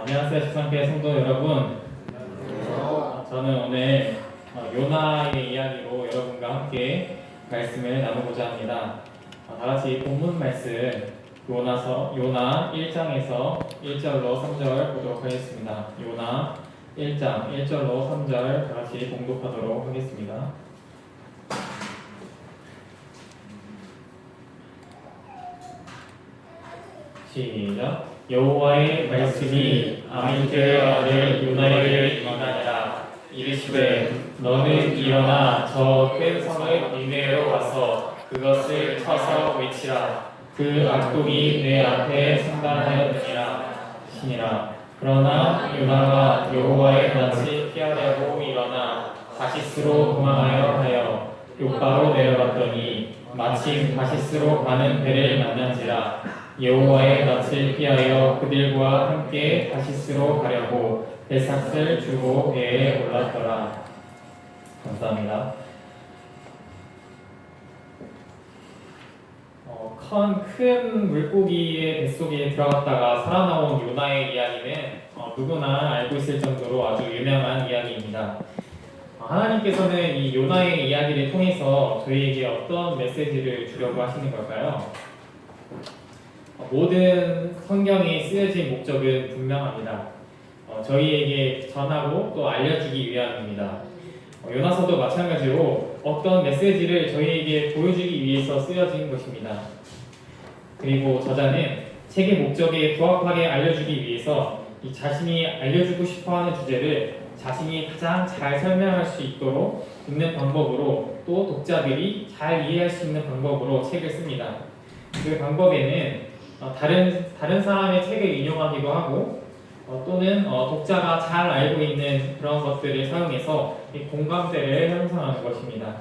안녕하세요, 십상교회 성도 여러분. 저는 오늘 요나의 이야기로 여러분과 함께 말씀을 나누고자 합니다. 다 같이 본문 말씀 요나 1장에서 1절로 3절 보도록 하겠습니다. 요나 1장 1절로 3절 다 같이 봉독하도록 하겠습니다. 시작. 여호와의 말씀이 아미떼의 아들 요나에게 임하니라. 이르시되 너는 일어나 저 큰 성을 니느웨로 가서 그것을 쳐서 외치라. 그 악독이 내 앞에 승단하였느니라 하시니라. 그러나 요나가 여호와의 낯을 피하려고 일어나 다시스로 도망하여 하여 욥바로 내려갔더니 마침 다시스로 가는 배를 만난지라. 여호와의 낯을 피하여 그들과 함께 다시스로 가려고 배삭을 주고 배에 올랐더라. 감사합니다. 큰 물고기의 뱃속에 들어갔다가 살아나온 요나의 이야기는 누구나 알고 있을 정도로 아주 유명한 이야기입니다. 하나님께서는 이 요나의 이야기를 통해서 저희에게 어떤 메시지를 주려고 하시는 걸까요? 모든 성경이 쓰여진 목적은 분명합니다. 저희에게 전하고 또 알려주기 위함입니다. 요나서도 마찬가지로 어떤 메시지를 저희에게 보여주기 위해서 쓰여진 것입니다. 그리고 저자는 책의 목적에 부합하게 알려주기 위해서 이 자신이 알려주고 싶어하는 주제를 자신이 가장 잘 설명할 수 있도록 읽는 방법으로 또 독자들이 잘 이해할 수 있는 방법으로 책을 씁니다. 그 방법에는 다른 사람의 책을 인용하기도 하고 또는 독자가 잘 알고 있는 그런 것들을 사용해서 이 공감대를 형성하는 것입니다.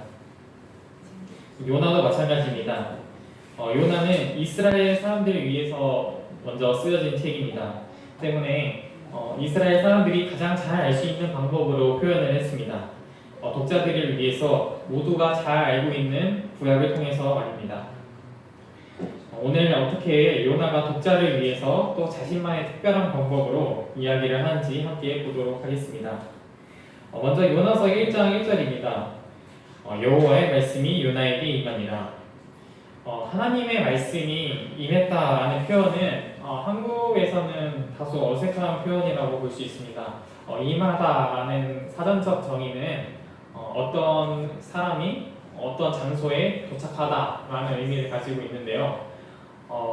요나도 마찬가지입니다. 요나는 이스라엘 사람들을 위해서 먼저 쓰여진 책입니다. 때문에 이스라엘 사람들이 가장 잘 알 수 있는 방법으로 표현을 했습니다. 독자들을 위해서 모두가 잘 알고 있는 구약을 통해서 말입니다. 오늘 어떻게 요나가 독자를 위해서 또 자신만의 특별한 방법으로 이야기를 하는지 함께 보도록 하겠습니다. 먼저 요나서 1장 1절입니다. 여호와의 말씀이 요나에게 임하니라. 하나님의 말씀이 임했다라는 표현은 한국에서는 다소 어색한 표현이라고 볼 수 있습니다. 임하다라는 사전적 정의는 어떤 사람이 어떤 장소에 도착하다라는 의미를 가지고 있는데요.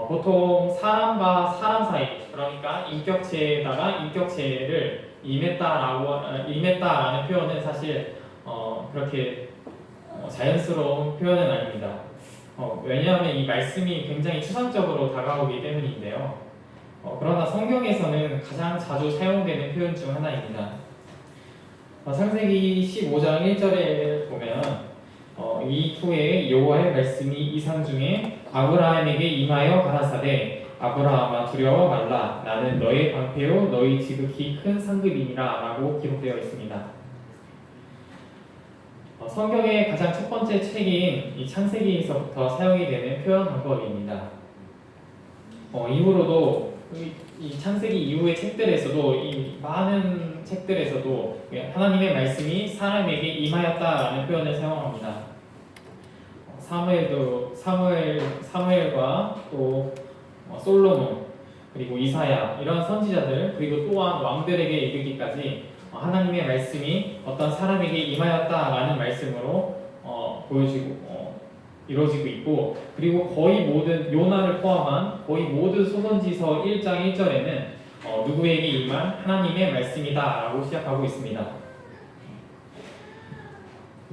보통 사람과 사람 사이, 그러니까 인격체에다가 인격체를 임했다라는 표현은 사실 그렇게 자연스러운 표현은 아닙니다. 왜냐하면 이 말씀이 굉장히 추상적으로 다가오기 때문인데요. 그러나 성경에서는 가장 자주 사용되는 표현 중 하나입니다. 창세기 15장 1절에 보면 이 후에 여호와의 말씀이 이상 중에 아브라함에게 임하여 가라사대 아브라함아 두려워 말라 나는 너의 방패요 너희 지극히 큰 상급이니라 라고 기록되어 있습니다. 성경의 가장 첫 번째 책인 이 창세기에서부터 사용이 되는 표현 방법입니다. 이후로도 이 창세기 이후의 책들에서도 이 많은 책들에서도 하나님의 말씀이 사람에게 임하였다라는 표현을 사용합니다. 사무엘과 또 솔로몬 그리고 이사야 이런 선지자들 그리고 또한 왕들에게 이르기까지 하나님의 말씀이 어떤 사람에게 임하였다라는 말씀으로 이루어지고 있고 그리고 거의 모든 요나를 포함한 거의 모든 소선지서 1장 1절에는 누구에게 임한 하나님의 말씀이다라고 시작하고 있습니다.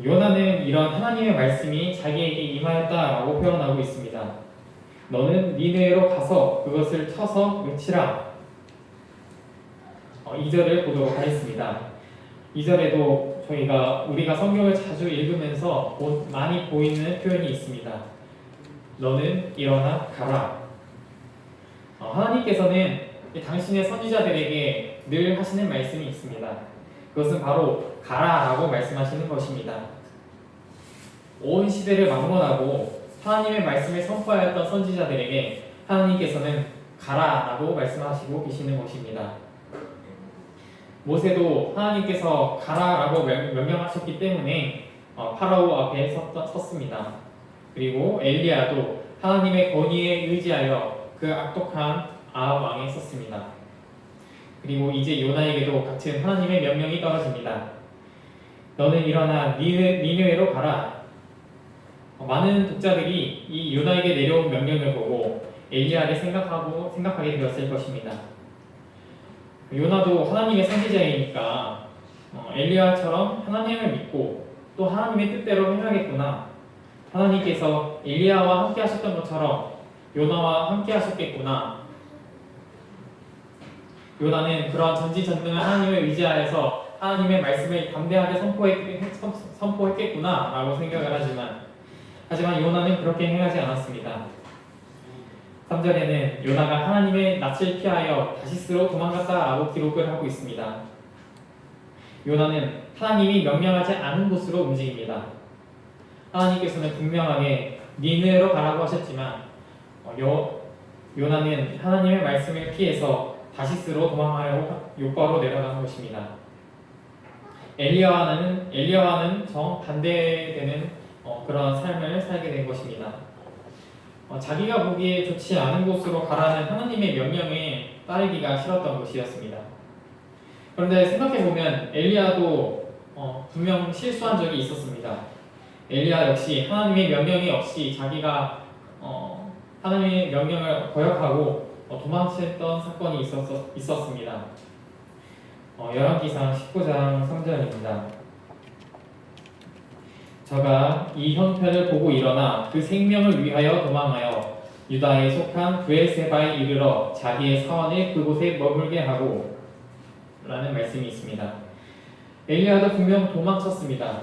요나는 이런 하나님의 말씀이 자기에게 임하였다라고 표현하고 있습니다. 너는 니느웨로 가서 그것을 쳐서 외치라. 2절을 보도록 하겠습니다. 2절에도 우리가 성경을 자주 읽으면서 많이 보이는 표현이 있습니다. 너는 일어나 가라. 하나님께서는 당신의 선지자들에게 늘 하시는 말씀이 있습니다. 그것은 바로 가라라고 말씀하시는 것입니다. 온 시대를 막론하고 하나님의 말씀을 선포하였던 선지자들에게 하나님께서는 가라라고 말씀하시고 계시는 것입니다. 모세도 하나님께서 가라라고 명령하셨기 때문에 파라오 앞에 섰습니다. 그리고 엘리야도 하나님의 권위에 의지하여 그 악독한 아합 왕에 섰습니다. 그리고 이제 요나에게도 같은 하나님의 명령이 떨어집니다. 너는 일어나 니느웨로 가라. 많은 독자들이 이 요나에게 내려온 명령을 보고 엘리야를 생각하게 되었을 것입니다. 요나도 하나님의 선지자이니까 엘리야처럼 하나님을 믿고 또 하나님의 뜻대로 해야겠구나. 하나님께서 엘리야와 함께 하셨던 것처럼 요나와 함께 하셨겠구나. 요나는 그런 전지전능한 하나님을 의지하여서 하나님의 말씀을 담대하게 선포했겠구나 라고 생각을 하지만 요나는 그렇게 행하지 않았습니다. 3절에는 요나가 하나님의 낯을 피하여 다시스로 도망갔다 라고 기록을 하고 있습니다. 요나는 하나님이 명령하지 않은 곳으로 움직입니다. 하나님께서는 분명하게 니느웨로 가라고 하셨지만 요나는 하나님의 말씀을 피해서 다시스로 도망하려고 욕과로 내려간 것입니다. 엘리야와는 정반대되는 그런 삶을 살게 된 것입니다. 자기가 보기에 좋지 않은 곳으로 가라는 하나님의 명령에 따르기가 싫었던 것이었습니다. 그런데 생각해보면 엘리야도 분명 실수한 적이 있었습니다. 엘리야 역시 하나님의 명령이 없이 자기가 하나님의 명령을 거역하고 도망쳤던 사건이 있었습니다. 열왕기상 19장 3절입니다. 저가 이 형편을 보고 일어나 그 생명을 위하여 도망하여 유다에 속한 브엘세바에 이르러 자기의 사원을 그곳에 머물게 하고 라는 말씀이 있습니다. 엘리야도 분명 도망쳤습니다.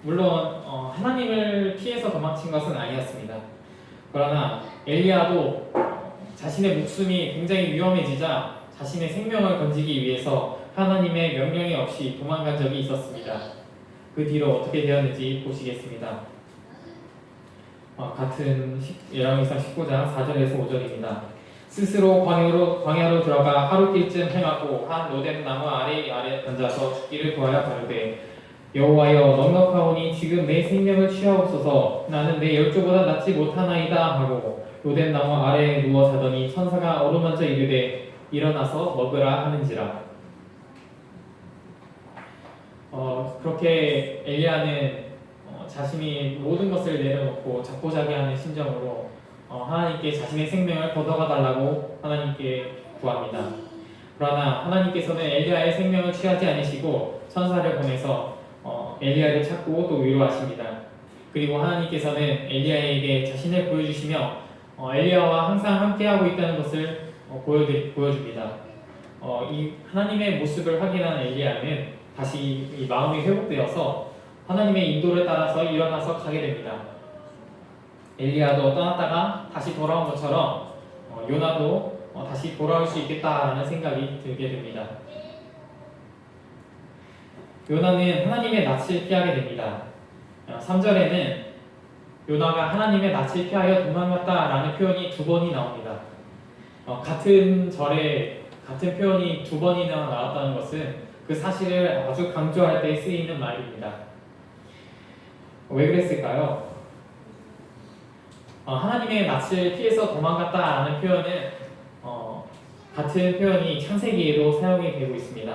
물론 하나님을 피해서 도망친 것은 아니었습니다. 그러나 엘리야도 자신의 목숨이 굉장히 위험해지자 자신의 생명을 건지기 위해서 하나님의 명령이 없이 도망간 적이 있었습니다. 그 뒤로 어떻게 되었는지 보시겠습니다. 같은 열왕기상 19장 4절에서 5절입니다. 스스로 광야로 들어가 하루길쯤 행하고 한 로뎀 나무 아래 앉아서 죽기를 구하여 가로되 여호와여 넉넉하오니 지금 내 생명을 취하옵소서. 나는 내 열조보다 낫지 못하나이다 하고 로뎀 나무 아래에 누워 자더니 천사가 어루만져 이르되 일어나서 먹으라 하는지라. 그렇게 엘리야는 자신이 모든 것을 내려놓고 자포자기하는 심정으로 하나님께 자신의 생명을 걷어가 달라고 하나님께 구합니다. 그러나 하나님께서는 엘리야의 생명을 취하지 않으시고 천사를 보내서 엘리야를 찾고 또 위로하십니다. 그리고 하나님께서는 엘리야에게 자신을 보여주시며 엘리야와 항상 함께하고 있다는 것을 보여줍니다. 이 하나님의 모습을 확인한 엘리야는 다시 이 마음이 회복되어서 하나님의 인도를 따라서 일어나서 가게 됩니다. 엘리야도 떠났다가 다시 돌아온 것처럼 요나도 다시 돌아올 수 있겠다라는 생각이 들게 됩니다. 요나는 하나님의 낯을 피하게 됩니다. 3절에는 요나가 하나님의 낯을 피하여 도망갔다라는 표현이 2번이 나옵니다. 같은 절에 같은 표현이 2번이나 나왔다는 것은 그 사실을 아주 강조할 때 쓰이는 말입니다. 왜 그랬을까요? 하나님의 낯을 피해서 도망갔다라는 표현은 같은 표현이 창세기에도 사용이 되고 있습니다.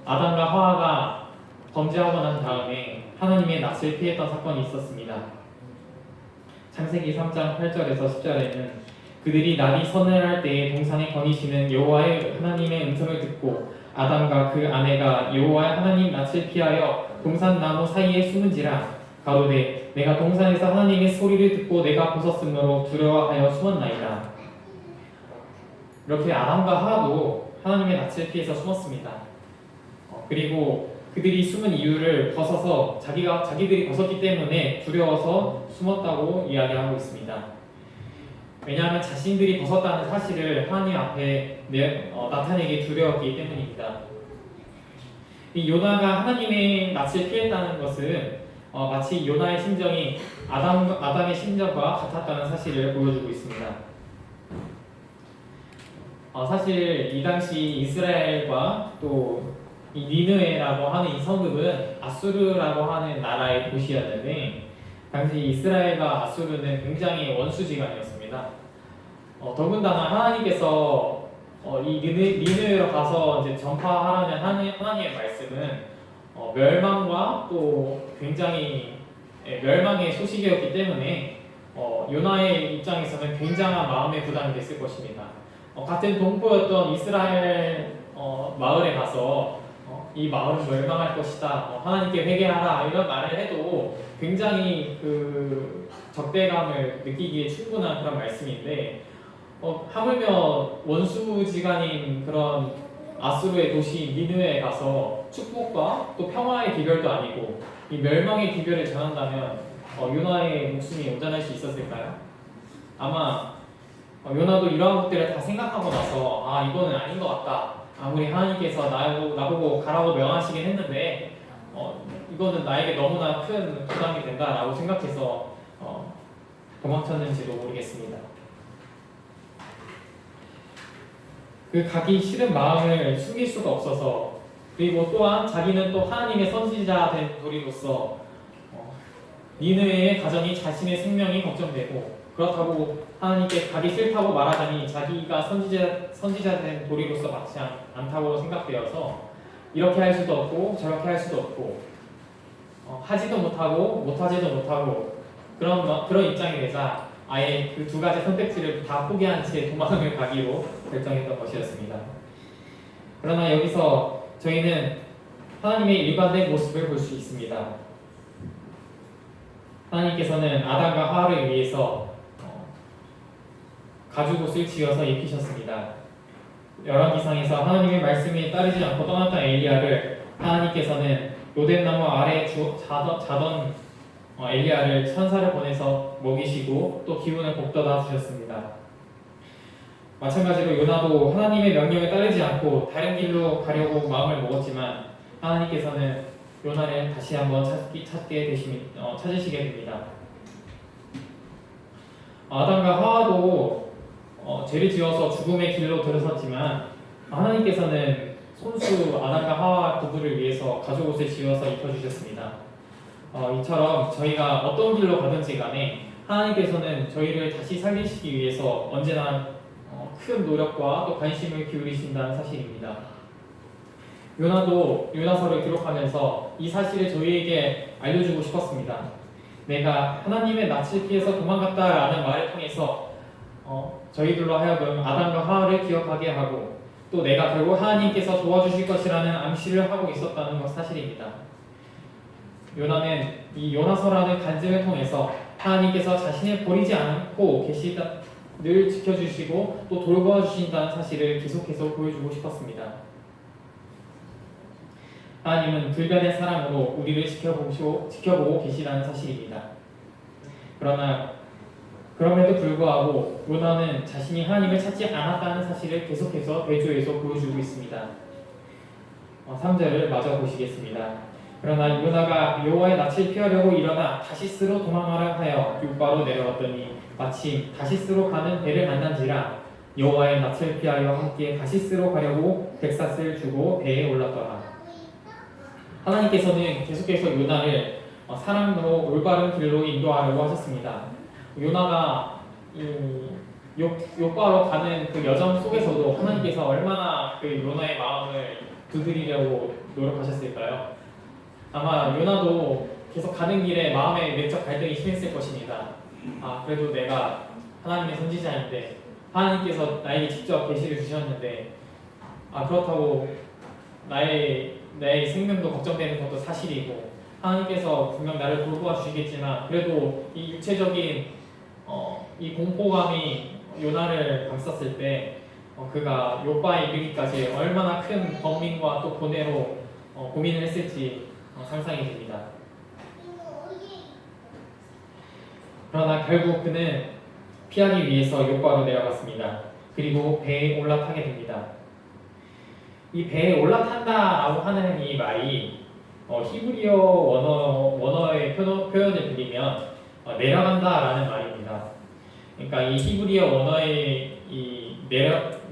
아담과 하와가 범죄하고 난 다음에 하나님의 낯을 피했던 사건이 있었습니다. 창세기 3장 8절에서 10절에는 그들이 날이 서늘할 때에 동산에 거니시는 여호와의 하나님의 음성을 듣고 아담과 그 아내가 여호와의 하나님 낯을 피하여 동산 나무 사이에 숨은지라. 가로되 내가 동산에서 하나님의 소리를 듣고 내가 벗었으므로 두려워하여 숨었나이다. 이렇게 아담과 하와도 하나님의 낯을 피해서 숨었습니다. 그리고 그들이 숨은 이유를 벗어서 자기들이 벗었기 때문에 두려워서 숨었다고 이야기하고 있습니다. 왜냐하면 자신들이 벗었다는 사실을 하나님 앞에 나타내기 두려웠기 때문입니다. 이 요나가 하나님의 낯을 피했다는 것은 마치 요나의 심정이 아담의 심정과 같았다는 사실을 보여주고 있습니다. 사실 이 당시 이스라엘과 또 이 니느웨라고 하는 이 성읍은 아수르라고 하는 나라의 도시였는데 당시 이스라엘과 아수르는 굉장히 원수지간이었습니다. 더군다나 하나님께서 이 니느웨로 가서 이제 전파하라는 하나님의 말씀은 멸망과 또 굉장히 멸망의 소식이었기 때문에 요나의 입장에서는 굉장한 마음의 부담이 됐을 것입니다. 같은 동포였던 이스라엘 마을에 가서 이 마을은 멸망할 것이다. 하나님께 회개하라 이런 말을 해도 굉장히 그 적대감을 느끼기에 충분한 그런 말씀인데 하물며 원수지간인 그런 아수르의 도시 니느웨에 가서 축복과 또 평화의 기별도 아니고 이 멸망의 기별을 전한다면 요나의 목숨이 온전할 수 있었을까요? 아마 요나도 이러한 것들을 다 생각하고 나서 이거는 아닌 것 같다. 아무리 하나님께서 나보고 가라고 명하시긴 했는데 이거는 나에게 너무나 큰 부담이 된다라고 생각해서 도망쳤는지도 모르겠습니다. 그 가기 싫은 마음을 숨길 수가 없어서 그리고 또한 자기는 또 하나님의 선지자 된 도리로서 니느웨의 가정이 자신의 생명이 걱정되고 그렇다고 하나님께 가기 싫다고 말하자니 자기가 선지자 된 도리로서 맞지 않다고 생각되어서 이렇게 할 수도 없고 저렇게 할 수도 없고 하지도 못하고 못하지도 못하고 그런 입장이 되자 아예 그 두 가지 선택지를 다 포기한 채 도망을 가기로 결정했던 것이었습니다. 그러나 여기서 저희는 하나님의 일관된 모습을 볼 수 있습니다. 하나님께서는 아담과 하와를 위해서 가죽옷을 지어서 입히셨습니다. 열왕기상에서 하나님의 말씀에 따르지 않고 떠났던 엘리야를 하나님께서는 로뎀나무 아래에 자던 엘리야를 천사를 보내서 먹이시고 또 기운을 북돋아 주셨습니다. 마찬가지로 요나도 하나님의 명령에 따르지 않고 다른 길로 가려고 마음을 먹었지만 하나님께서는 요나를 다시 한번 찾으시게 됩니다. 아담과 하와도 죄를 지어서 죽음의 길로 들어섰지만 하나님께서는 손수 아담과 하와 부부를 위해서 가죽옷을 지어서 입혀주셨습니다. 이처럼 저희가 어떤 길로 가든지 간에 하나님께서는 저희를 다시 살리시기 위해서 언제나 큰 노력과 또 관심을 기울이신다는 사실입니다. 요나도 요나서를 기록하면서 이 사실을 저희에게 알려주고 싶었습니다. 내가 하나님의 낯을 피해서 도망갔다라는 말을 통해서 저희들로 하여금 아담과 하와를 기억하게 하고 또 내가 결국 하나님께서 도와주실 것이라는 암시를 하고 있었다는 것 사실입니다. 요나는 이 요나서라는 간증을 통해서 하나님께서 자신을 버리지 않고 늘 지켜주시고 또 돌봐주신다는 사실을 계속해서 보여주고 싶었습니다. 하나님은 불변의 사랑으로 우리를 지켜보고 계시다는 사실입니다. 그럼에도 불구하고 요나는 자신이 하나님을 찾지 않았다는 사실을 계속해서 대조해서 보여주고 있습니다. 3절을 마저 보시겠습니다. 그러나 요나가 여호와의 낯을 피하려고 일어나 다시스로 도망하려 하여 욥바로 내려왔더니 마침 다시스로 가는 배를 만난지라 여호와의 낯을 피하여 함께 다시스로 가려고 백삿을 주고 배에 올랐더라. 하나님께서는 계속해서 요나를 사랑으로 올바른 길로 인도하려고 하셨습니다. 요나가 욥바로 가는 그 여정 속에서도 하나님께서 얼마나 그 요나의 마음을 두드리려고 노력하셨을까요? 아마 요나도 계속 가는 길에 마음의 내적 갈등이 심했을 것입니다. 그래도 내가 하나님의 선지자인데 하나님께서 나에게 직접 계시를 주셨는데 그렇다고 나의 생명도 걱정되는 것도 사실이고 하나님께서 분명 나를 돌보아 주시겠지만 그래도 이 육체적인 이 공포감이 요나를 감쌌을 때 그가 욥바에 이르기까지 얼마나 큰 번민과 또 고뇌로 고민을 했을지 상상이 됩니다. 그러나 결국 그는 피하기 위해서 욥바로 내려갔습니다. 그리고 배에 올라타게 됩니다. 이 배에 올라탄다라고 하는 이 말이 히브리어 원어의 표현을 드리면 내려간다라는 말입니다. 그러니까 이 히브리어 원어의 이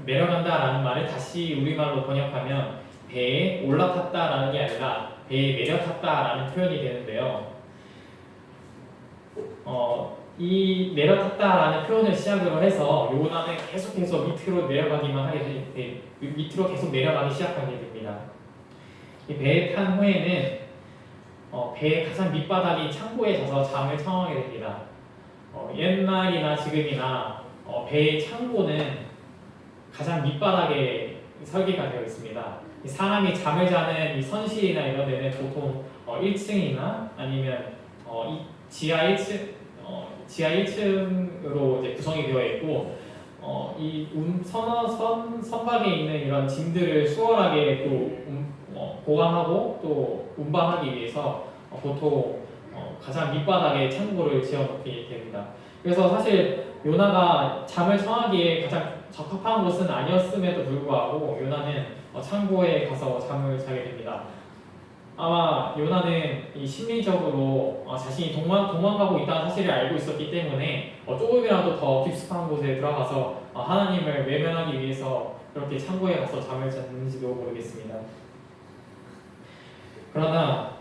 내려간다라는 말을 다시 우리말로 번역하면 배에 올라탔다라는 게 아니라 배에 내려탔다라는 표현이 되는데요. 이 내려탔다라는 표현을 시작으로 해서 요나는 계속해서 밑으로 내려가기만 하게 밑으로 계속 내려가기 시작하게 됩니다. 이 배에 탄 후에는 배의 가장 밑바닥인 창고에 가서 잠을 청하게 됩니다. 옛날이나 지금이나 배의 창고는 가장 밑바닥에 설계가 되어 있습니다. 사람이 잠을 자는 이 선실이나 이런 데는 보통 1층이나 아니면 지하 1층으로 이제 구성이 되어 있고 이 선박에 있는 이런 짐들을 수월하게 또 보관하고 또 운반하기 위해서 보통 가장 밑바닥에 창고를 지어놓게 됩니다. 그래서 사실 요나가 잠을 청하기에 가장 적합한 곳은 아니었음에도 불구하고 요나는 창고에 가서 잠을 자게 됩니다. 아마 요나는 이 심리적으로 자신이 도망가고 있다는 사실을 알고 있었기 때문에 조금이라도 더 깊숙한 곳에 들어가서 하나님을 외면하기 위해서 그렇게 창고에 가서 잠을 잤는지도 모르겠습니다. 그러나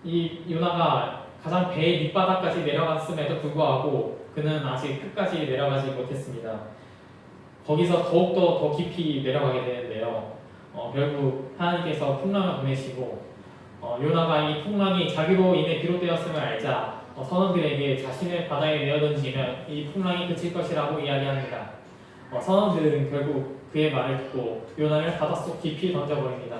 이 요나가 가장 배의 밑바닥까지 내려갔음에도 불구하고 그는 아직 끝까지 내려가지 못했습니다. 거기서 더욱더 더 깊이 내려가게 되는데요. 결국 하나님께서 풍랑을 보내시고 요나가 이 풍랑이 자기로 인해 비롯되었음을 알자 선원들에게 자신을 바다에 내어던지면 이 풍랑이 그칠 것이라고 이야기합니다. 선원들은 결국 그의 말을 듣고 요나를 바닷속 깊이 던져버립니다.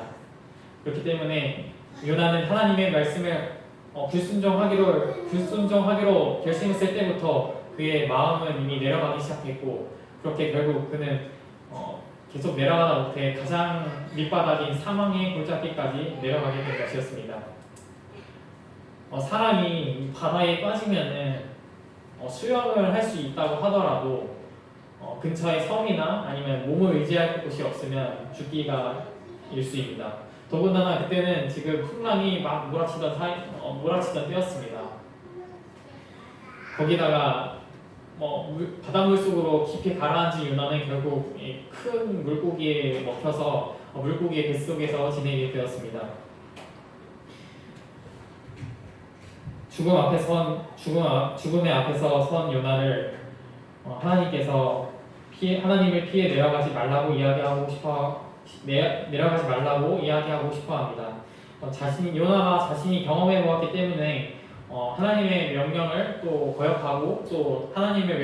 그렇기 때문에 요나는 하나님의 말씀을 불순종하기로 결심했을 때부터 그의 마음은 이미 내려가기 시작했고 그렇게 결국 그는 계속 내려가다 못해 가장 밑바닥인 사망의 골짜기까지 내려가게 된 것이었습니다. 사람이 바다에 빠지면은 수영을 할 수 있다고 하더라도 근처에 섬이나 아니면 몸을 의지할 곳이 없으면 죽기가 일쑤입니다. 더군다나 그때는 지금 풍랑이 막 몰아치던 때였습니다. 거기다가 바닷물 속으로 깊이 가라앉은 요나는 결국 큰 물고기에 먹혀서 물고기의 뱃속에서 지내게 되었습니다. 죽음의 앞에서 선 요나를 하나님께서 하나님을 피해 내려가지 말라고 이야기하고 싶어합니다. 요나가 자신이 경험해 보았기 때문에 하나님의 명령을 또 거역하고 또 하나님을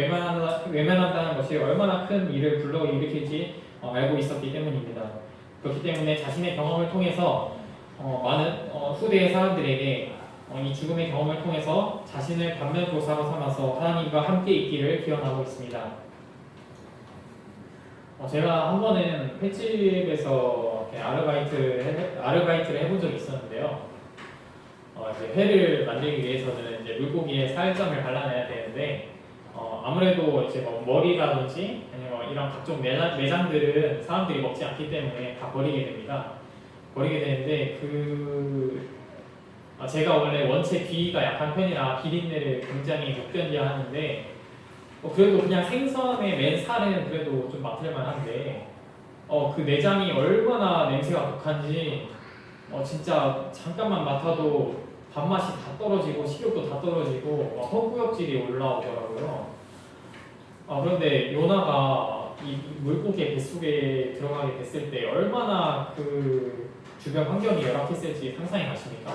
외면한다는 것이 얼마나 큰 일을 불러일으킬지 알고 있었기 때문입니다. 그렇기 때문에 자신의 경험을 통해서 많은 후대의 사람들에게 이 죽음의 경험을 통해서 자신을 반면교사로 삼아서 하나님과 함께 있기를 기원하고 있습니다. 제가 한 번은 횟집에서 아르바이트를 해본 적이 있었는데요. 이제 회를 만들기 위해서는 이제 물고기에 살점을 발라내야 되는데 아무래도 이제 머리라든지 아니면 이런 각종 내장들은 사람들이 먹지 않기 때문에 다 버리게 됩니다. 버리게 되는데 제가 원래 원체 비위가 약한 편이라 비린내를 굉장히 못 견뎌 하는데 그래도 그냥 생선의 맨 살은 그래도 좀 맡을만한데 그 내장이 얼마나 냄새가 독한지 진짜 잠깐만 맡아도 밥맛이 다 떨어지고 식욕도 다 떨어지고 헛구역질이 올라오더라고요. 그런데 요나가 이 물고기의 뱃속에 들어가게 됐을 때 얼마나 그 주변 환경이 열악했을지 상상이 가십니까?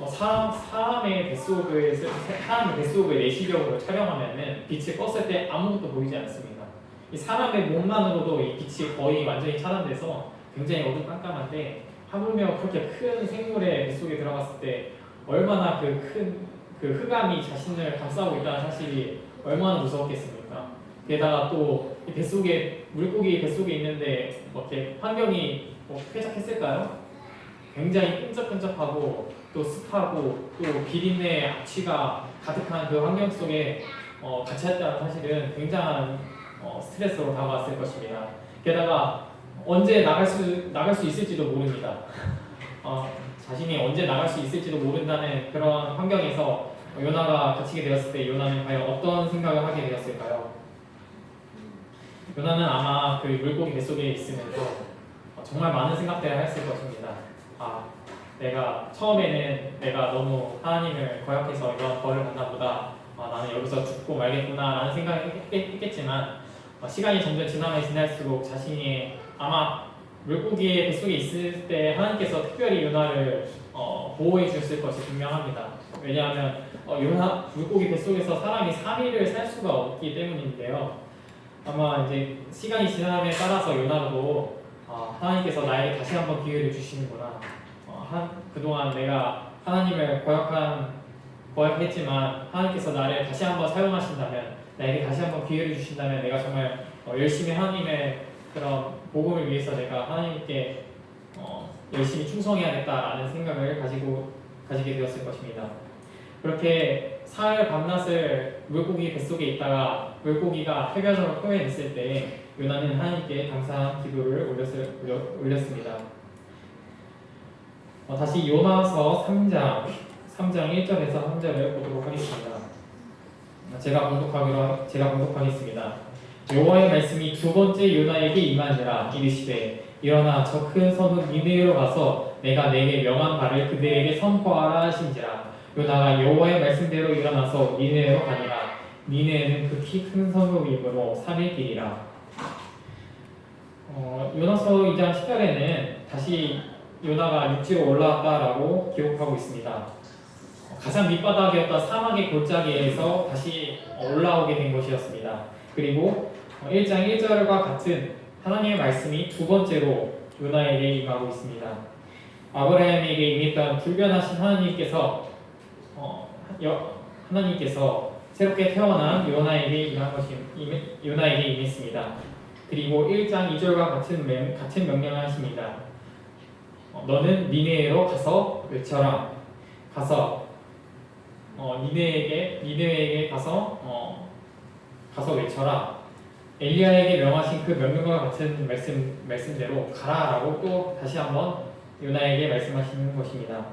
사람의 뱃속을 내시경으로 촬영하면은 빛을 껐을 때 아무것도 보이지 않습니다. 이 사람의 몸만으로도 이 빛이 거의 완전히 차단돼서 굉장히 어두깜깜한데 하물며 그렇게 큰 생물의 뱃속에 들어갔을 때 얼마나 그 흑암이 자신을 감싸고 있다는 사실이 얼마나 무서웠겠습니까? 게다가 또 이 물고기 뱃속에 있는데 이렇게 환경이 쾌적했을까요? 굉장히 끈적끈적하고 또 습하고 또 비린내 악취가 가득한 그 환경 속에 갇혔다는 사실은 굉장한 스트레스로 다가왔을 것입니다. 게다가 언제 나갈 수 있을지도 모릅니다. 자신이 언제 나갈 수 있을지도 모른다는 그런 환경에서 요나가 갇히게 되었을 때 요나는 과연 어떤 생각을 하게 되었을까요? 요나는 아마 그 물고기 뱃속에 있으면서 정말 많은 생각들을 했을 것입니다. 아, 내가 처음에는 내가 너무 하나님을 거역해서 이런 벌을 받나 보다. 나는 여기서 죽고 말겠구나라는 생각을 했겠지만 시간이 점점 지나면 지날수록 자신이 아마 물고기의 뱃속에 있을 때 하나님께서 특별히 요나를 보호해 주셨을 것이 분명합니다. 왜냐하면 요나 물고기 뱃속에서 사람이 3일을 살 수가 없기 때문인데요. 아마 이제 시간이 지남에 따라서 요나도 하나님께서 나에게 다시 한번 기회를 주시는구나. 그동안 내가 하나님을 거역했지만 하나님께서 나를 다시 한번 사용하신다면, 나에게 다시 한번 기회를 주신다면 내가 정말 열심히 하나님의 그런 복음을 위해서 내가 하나님께 열심히 충성해야겠다라는 생각을 가지게 되었을 것입니다. 그렇게 사흘 밤낮을 물고기 뱃속에 있다가 물고기가 해변으로 표현했을 때 요나는 하나님께 감사한 기도를 올렸습니다. 다시 요나서 3장 1절에서 3절을 보도록 하겠습니다. 제가 봉독하겠습니다. 여호와의 말씀이 두 번째 요나에게 임하니라. 이르시되 일어나 저 큰 성읍 니느웨로 가서 내가 내게 명한 바를 그들에게 선포하라 하신지라. 요나가 여호와의 말씀대로 일어나서 니느웨로 가니라. 니느웨는 극히 큰 성읍이므로 3일 길이라. 요나서 2장 10절에는 다시 요나가 육지로 올라왔다라고 기록하고 있습니다. 가장 밑바닥이었던 사막의 골짜기에서 다시 올라오게 된 것이었습니다. 그리고 1장 1절과 같은 하나님의 말씀이 두 번째로 요나에게 임하고 있습니다. 아브라함에게 임했던 불변하신 하나님께서 새롭게 태어난 요나에게 임했습니다. 그리고 1장 2절과 같은 명령을 하십니다. 너는 니느웨로 가서 외쳐라. 가서 니느웨에게 가서 외쳐라. 엘리야에게 명하신 그 명령과 같은 말씀대로 가라라고 또 다시 한번 요나에게 말씀하시는 것입니다.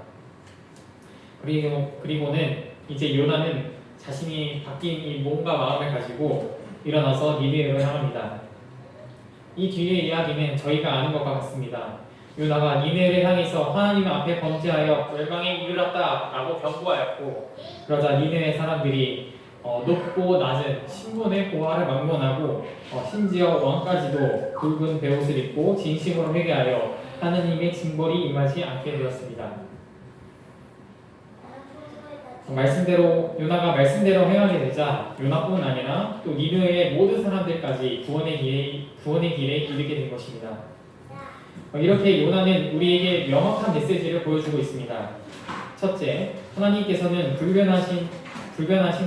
그리고는 이제 요나는 자신이 바뀐 이 몸과 마음을 가지고 일어나서 니느웨로 향합니다. 이 뒤의 이야기는 저희가 아는 것과 같습니다. 요나가 니느웨를 향해서 하나님 앞에 범죄하여 멸망에 이르렀다라고 경고하였고, 그러자 니느웨 사람들이 높고 낮은 신분의 고하를 막론하고 심지어 왕까지도 굵은 베옷을 입고 진심으로 회개하여 하느님의 징벌이 임하지 않게 되었습니다. 요나가 말씀대로 행하게 되자 요나뿐 아니라 또 니느웨의 모든 사람들까지 구원의 길에 이르게 된 것입니다. 이렇게 요나는 우리에게 명확한 메시지를 보여주고 있습니다. 첫째, 하나님께서는 불변하신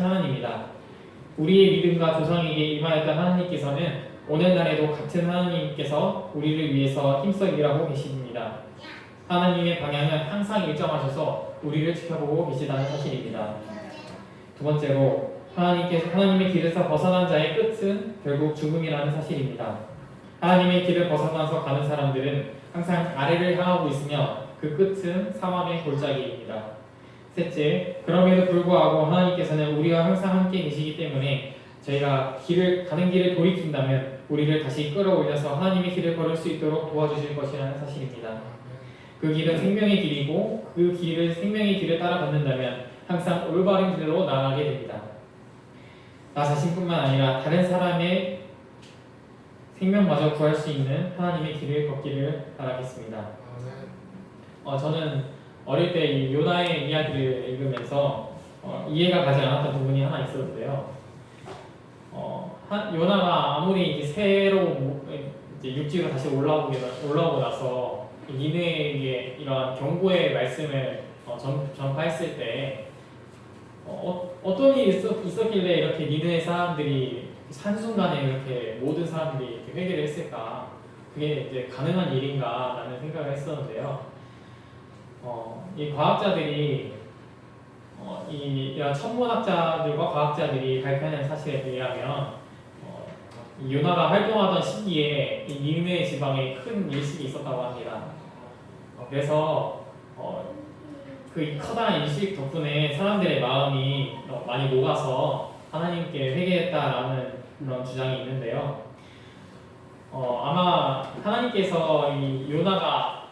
하나님이다. 우리의 믿음과 조상에게 임하였던 하나님께서는 오늘날에도 같은 하나님께서 우리를 위해서 힘써 일하고 계십니다. 하나님의 방향은 항상 일정하셔서 우리를 지켜보고 계시다는 사실입니다. 두 번째로, 하나님의 길에서 벗어난 자의 끝은 결국 죽음이라는 사실입니다. 하나님의 길을 벗어나서 가는 사람들은 항상 아래를 향하고 있으며 그 끝은 사망의 골짜기입니다. 셋째, 그럼에도 불구하고 하나님께서는 우리와 항상 함께 계시기 때문에 저희가 가는 길을 돌이킨다면 우리를 다시 끌어올려서 하나님의 길을 걸을 수 있도록 도와주실 것이라는 사실입니다. 그 길은 생명의 길이고 그 길을 생명의 길을 따라 걷는다면 항상 올바른 길로 나아가게 됩니다. 나 자신뿐만 아니라 다른 사람의 생명마저 구할 수 있는 하나님의 길을 걷기를 바라겠습니다. 저는 어릴 때 이 요나의 이야기를 읽으면서 이해가 가지 않았던 부분이 하나 있었는데요. 요나가 아무리 이제 새로 이제 육지로 다시 올라오고 나서 니느웨에게 이러한 경고의 말씀을 전파했을 때 어떤 일이 있었길래 이렇게 니느웨 사람들이 한순간에 이렇게 모든 사람들이 이렇게 회개를 했을까? 그게 이제 가능한 일인가라는 생각을 했었는데요. 이 과학자들이 이런 천문학자들과 과학자들이 발표하는 사실에 의하면 요나가 활동하던 시기에 이 니느웨 지방에 큰 일식이 있었다고 합니다. 그래서 그 커다란 일식 덕분에 사람들의 마음이 많이 녹아서 하나님께 회개했다라는 그런 주장이 있는데요. 아마 하나님께서 이 요나가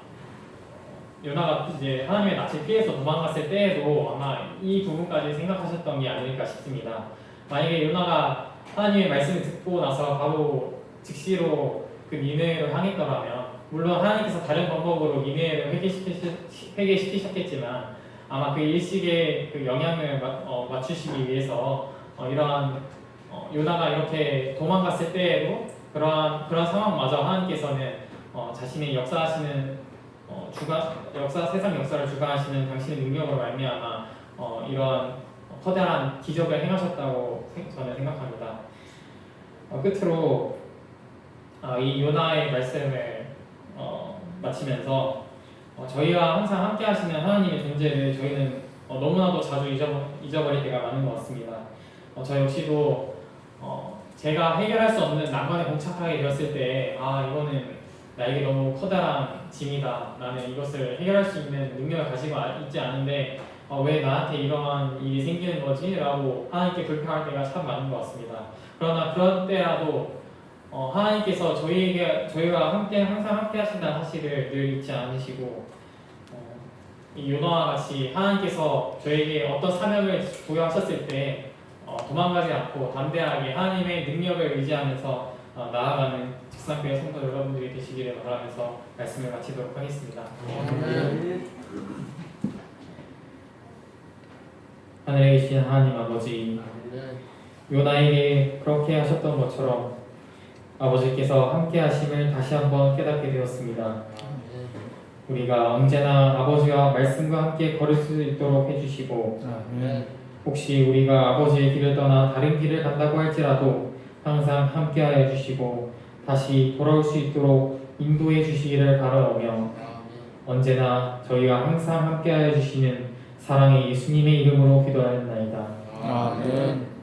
이제 하나님의 낯을 피해서 도망갔을 때에도 아마 이 부분까지 생각하셨던 게 아닐까 싶습니다. 만약에 요나가 하나님의 말씀을 듣고 나서 바로 즉시로 그 니느웨로 향했더라면, 물론 하나님께서 다른 방법으로 니느웨를 회개시키셨겠지만 아마 그 일식의 그 영향을 맞추시기 위해서 이러한 요나가 이렇게 도망갔을 때에도 그러한 상황마저 하나님께서는 자신의 역사하시는 세상 역사를 주관하시는 당신의 능력으로 말미암아 이러한 커다란 기적을 행하셨다고 저는 생각합니다. 끝으로 이 요나의 말씀을 마치면서 저희와 항상 함께 하시는 하나님의 존재를 저희는 너무나도 자주 잊어버릴 때가 많은 것 같습니다. 저 역시도 제가 해결할 수 없는 난관에 봉착하게 되었을 때 이거는 나에게 너무 커다란 짐이다. 나는 이것을 해결할 수 있는 능력을 가지고 있지 않은데 왜 나한테 이러한 일이 생기는 거지? 라고 하나님께 불평할 때가 참 많은 것 같습니다. 그러나 그런 때라도 하나님께서 저희와 항상 함께 하신다는 사실을 늘 잊지 않으시고 이 요나와 같이 하나님께서 저에게 어떤 사명을 부여하셨을 때 도망가지 않고 담대하게 하나님의 능력을 의지하면서 나아가는 직산교회 성도 여러분들이 되시기를 바라면서 말씀을 마치도록 하겠습니다. 하늘에 계신 하나님 아버지, 요나에게 그렇게 하셨던 것처럼 아버지께서 함께 하심을 다시 한번 깨닫게 되었습니다. 우리가 언제나 아버지와 말씀과 함께 걸을 수 있도록 해주시고 혹시 우리가 아버지의 길을 떠나 다른 길을 간다고 할지라도 항상 함께하여 주시고 다시 돌아올 수 있도록 인도해 주시기를 바라오며 언제나 저희와 항상 함께하여 주시는 사랑의 예수님의 이름으로 기도하였나이다. 아멘.